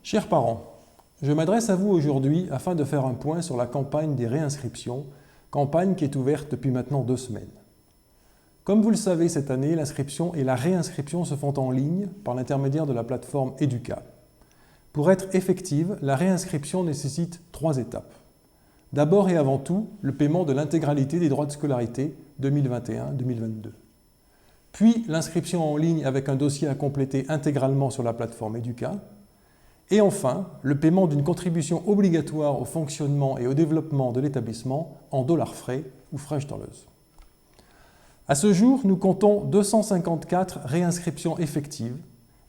Chers parents, je m'adresse à vous aujourd'hui afin de faire un point sur la campagne des réinscriptions, campagne qui est ouverte depuis maintenant 2 semaines. Comme vous le savez, cette année, l'inscription et la réinscription se font en ligne par l'intermédiaire de la plateforme Educa. Pour être effective, la réinscription nécessite 3 étapes. D'abord et avant tout, le paiement de l'intégralité des droits de scolarité 2021-2022. Puis l'inscription en ligne avec un dossier à compléter intégralement sur la plateforme Educa. Et enfin, le paiement d'une contribution obligatoire au fonctionnement et au développement de l'établissement en dollars frais ou $. À ce jour, nous comptons 254 réinscriptions effectives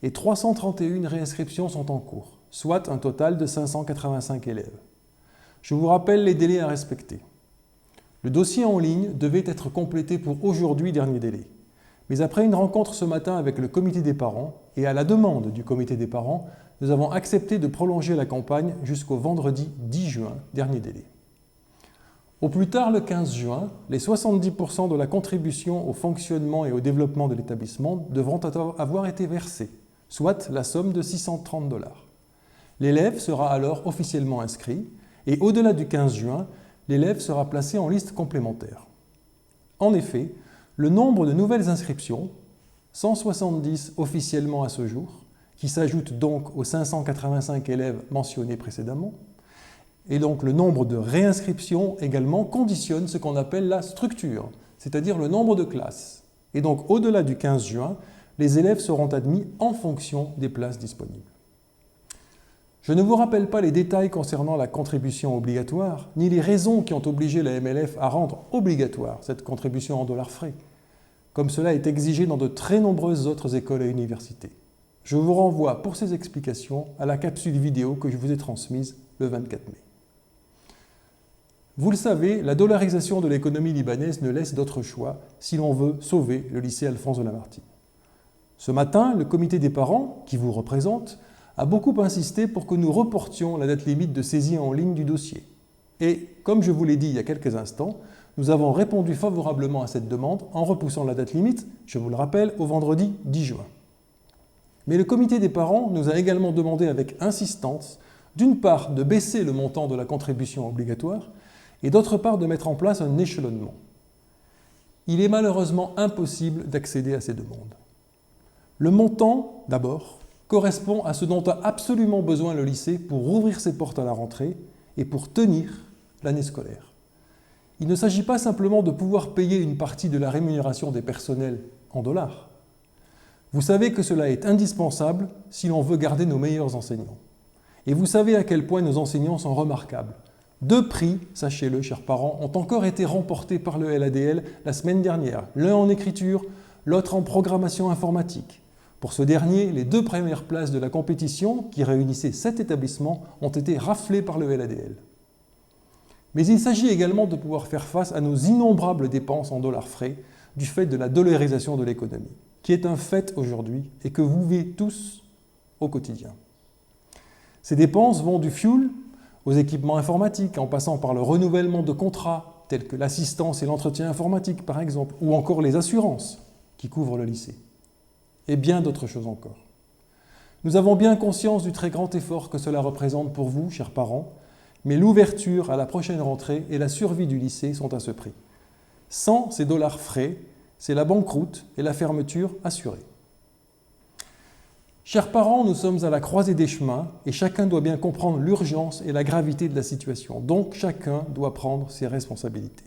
et 331 réinscriptions sont en cours, soit un total de 585 élèves. Je vous rappelle les délais à respecter. Le dossier en ligne devait être complété pour aujourd'hui, dernier délai. Mais après une rencontre ce matin avec le comité des parents et à la demande du comité des parents, nous avons accepté de prolonger la campagne jusqu'au vendredi 10 juin, dernier délai. Au plus tard, le 15 juin, les 70% de la contribution au fonctionnement et au développement de l'établissement devront avoir été versés, soit la somme de $630. L'élève sera alors officiellement inscrit et au-delà du 15 juin, l'élève sera placé en liste complémentaire. En effet, le nombre de nouvelles inscriptions, 170 officiellement à ce jour, qui s'ajoute donc aux 585 élèves mentionnés précédemment, et donc le nombre de réinscriptions également conditionne ce qu'on appelle la structure, c'est-à-dire le nombre de classes. Et donc au-delà du 15 juin, les élèves seront admis en fonction des places disponibles. Je ne vous rappelle pas les détails concernant la contribution obligatoire, ni les raisons qui ont obligé la MLF à rendre obligatoire cette contribution en dollars frais, comme cela est exigé dans de très nombreuses autres écoles et universités. Je vous renvoie pour ces explications à la capsule vidéo que je vous ai transmise le 24 mai. Vous le savez, la dollarisation de l'économie libanaise ne laisse d'autre choix si l'on veut sauver le lycée Alphonse de Lamartine. Ce matin, le comité des parents, qui vous représente, a beaucoup insisté pour que nous reportions la date limite de saisie en ligne du dossier. Et, comme je vous l'ai dit il y a quelques instants, nous avons répondu favorablement à cette demande en repoussant la date limite, je vous le rappelle, au vendredi 10 juin. Mais le comité des parents nous a également demandé avec insistance, d'une part, de baisser le montant de la contribution obligatoire et d'autre part, de mettre en place un échelonnement. Il est malheureusement impossible d'accéder à ces demandes. Le montant, d'abord, correspond à ce dont a absolument besoin le lycée pour rouvrir ses portes à la rentrée et pour tenir l'année scolaire. Il ne s'agit pas simplement de pouvoir payer une partie de la rémunération des personnels en dollars. Vous savez que cela est indispensable si l'on veut garder nos meilleurs enseignants. Et vous savez à quel point nos enseignants sont remarquables. 2 prix, sachez-le, chers parents, ont encore été remportés par le LADL la semaine dernière. L'un en écriture, l'autre en programmation informatique. Pour ce dernier, les 2 premières places de la compétition, qui réunissait 7 établissements, ont été raflées par le LADL. Mais il s'agit également de pouvoir faire face à nos innombrables dépenses en dollars frais du fait de la dollarisation de l'économie, qui est un fait aujourd'hui et que vous vivez tous au quotidien. Ces dépenses vont du fuel aux équipements informatiques, en passant par le renouvellement de contrats, tels que l'assistance et l'entretien informatique par exemple, ou encore les assurances qui couvrent le lycée, et bien d'autres choses encore. Nous avons bien conscience du très grand effort que cela représente pour vous, chers parents, mais l'ouverture à la prochaine rentrée et la survie du lycée sont à ce prix. Sans ces dollars frais, c'est la banqueroute et la fermeture assurée. Chers parents, nous sommes à la croisée des chemins et chacun doit bien comprendre l'urgence et la gravité de la situation. Donc chacun doit prendre ses responsabilités.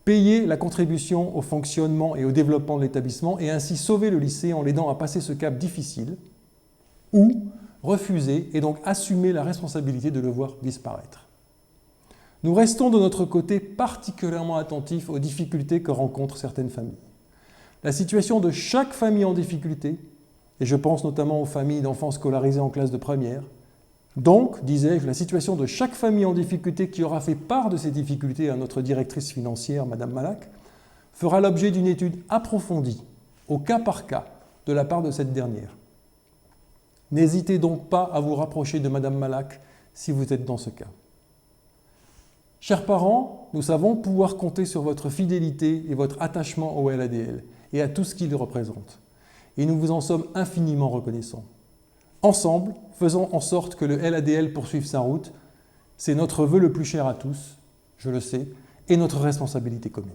Payer la contribution au fonctionnement et au développement de l'établissement et ainsi sauver le lycée en l'aidant à passer ce cap difficile, ou refuser et donc assumer la responsabilité de le voir disparaître. Nous restons de notre côté particulièrement attentifs aux difficultés que rencontrent certaines familles. La situation de chaque famille en difficulté, et je pense notamment aux familles d'enfants scolarisés en classe de première, donc, disais-je, la situation de chaque famille en difficulté qui aura fait part de ces difficultés à notre directrice financière, Madame Malak, fera l'objet d'une étude approfondie, au cas par cas, de la part de cette dernière. N'hésitez donc pas à vous rapprocher de Madame Malak si vous êtes dans ce cas. Chers parents, nous savons pouvoir compter sur votre fidélité et votre attachement au LADL et à tout ce qu'il représente. Et nous vous en sommes infiniment reconnaissants. Ensemble, faisons en sorte que le LADL poursuive sa route. C'est notre vœu le plus cher à tous, je le sais, et notre responsabilité commune.